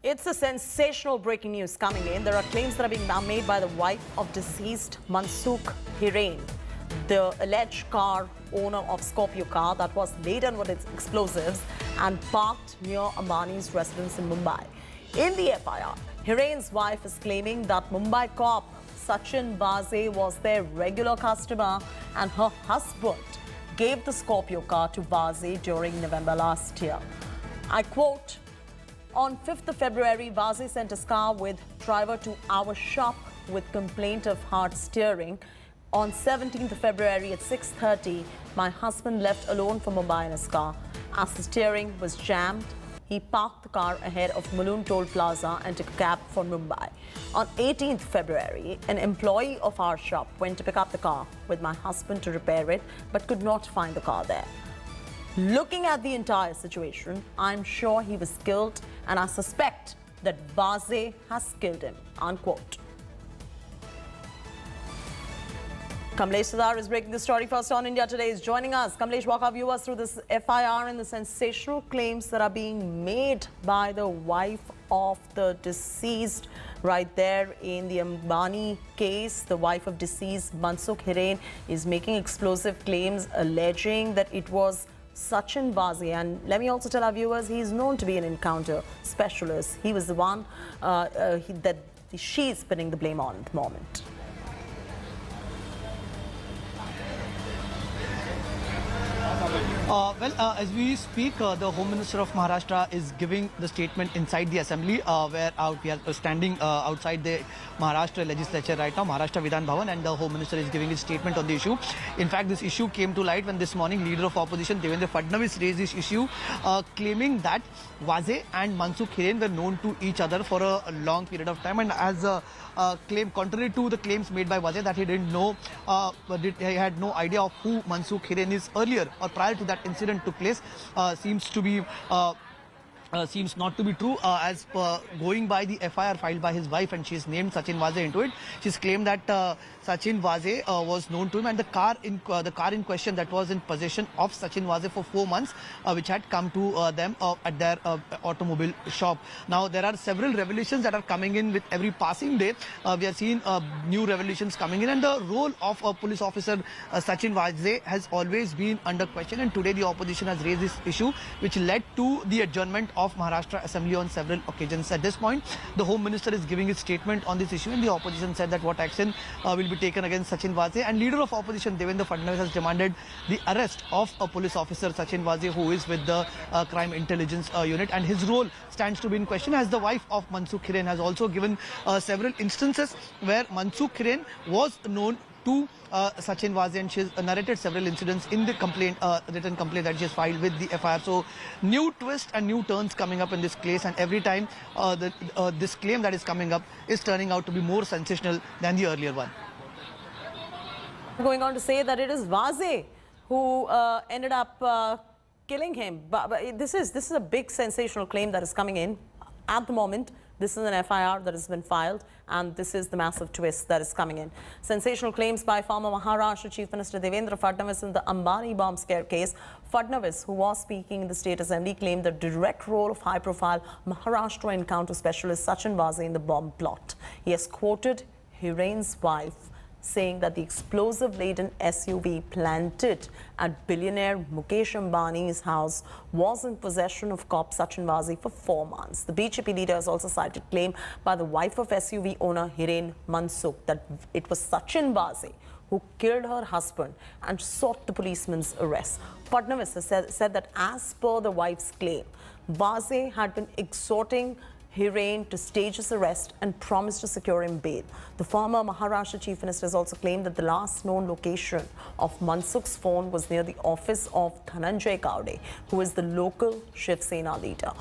It's a sensational breaking news coming in. There are claims that are being now made by the wife of deceased Mansukh Hiren, the alleged car owner of Scorpio car that was laden with its explosives and parked near Ambani's residence in Mumbai. In the FIR, Hiren's wife is claiming that Mumbai cop Sachin Vaze was their regular customer and her husband gave the Scorpio car to Vaze during November last year. I quote, "On 5th of February, Vaze sent his car with driver to our shop with complaint of hard steering. On 17th of February at 6:30, my husband left alone for Mumbai in his car. As the steering was jammed, he parked the car ahead of Mulund Toll Plaza and took a cab for Mumbai. On 18th February, an employee of our shop went to pick up the car with my husband to repair it, but could not find the car there. Looking at the entire situation, I'm sure he was killed and I suspect that Vaze has killed him," unquote. Kamlesh Sadar is breaking the story first on India Today. Is joining us. Kamlesh, walk our viewers through this FIR and the sensational claims that are being made by the wife of the deceased right there in the Ambani case. The wife of deceased Mansukh Hiren is making explosive claims alleging that it was Sachin Vaze, and let me also tell our viewers, he is known to be an encounter specialist. He was the one that she's pinning the blame on at the moment. As we speak, the Home Minister of Maharashtra is giving the statement inside the Assembly, where we are standing outside the Maharashtra legislature right now, Maharashtra Vidhan Bhavan, and the Home Minister is giving his statement on the issue. In fact, this issue came to light when this morning Leader of Opposition Devendra Fadnavis raised this issue, claiming that Vaze and Mansukh Hiren were known to each other for a long period of time, and as a claim, contrary to the claims made by Vaze that he didn't know, he had no idea of who Mansukh Hiren is earlier or prior to that incident took place, seems not to be true. As per going by the FIR filed by his wife, and she's named Sachin Vaze into it, she's claimed that Sachin Vaze was known to him, and the car in question that was in possession of Sachin Vaze for 4 months, which had come to them at their automobile shop. Now there are several revelations that are coming in with every passing day. We are seeing new revelations coming in, and the role of a police officer Sachin Vaze has always been under question, and today the opposition has raised this issue, which led to the adjournment of Maharashtra Assembly on several occasions. At this point, the Home Minister is giving his statement on this issue, and the opposition said that what action will be taken against Sachin Vaze, and Leader of Opposition Devendra Fadnavis has demanded the arrest of a police officer Sachin Vaze, who is with the Crime Intelligence Unit, and his role stands to be in question, as the wife of Mansukh Hiren has also given several instances where Mansukh Hiren was known to Sachin Vaze, and she has narrated several incidents in the complaint, written complaint that she has filed with the FIR. So new twists and new turns coming up in this case, and every time this claim that is coming up is turning out to be more sensational than the earlier one. Going on to say that it is Vaze who ended up killing him. But this is a big sensational claim that is coming in at the moment. This is an FIR that has been filed, and this is the massive twist that is coming in. Sensational claims by former Maharashtra Chief Minister Devendra Fadnavis in the Ambani bomb scare case. Fadnavis, who was speaking in the State Assembly, claimed the direct role of high-profile Maharashtra encounter specialist Sachin Vaze in the bomb plot. He has quoted Hiren's wife, saying that the explosive-laden SUV planted at billionaire Mukesh Ambani's house was in possession of cop Sachin Vaze for 4 months. The BJP leader has also cited claim by the wife of SUV owner Hiren Mansukh that it was Sachin Vaze who killed her husband and sought the policeman's arrest. Fadnavis has said that as per the wife's claim, Vaze had been exhorting Hiren to stage his arrest and promised to secure him bail. The former Maharashtra Chief Minister has also claimed that the last known location of Mansukh's phone was near the office of Dhananjay Kaude, who is the local Shiv Sena leader.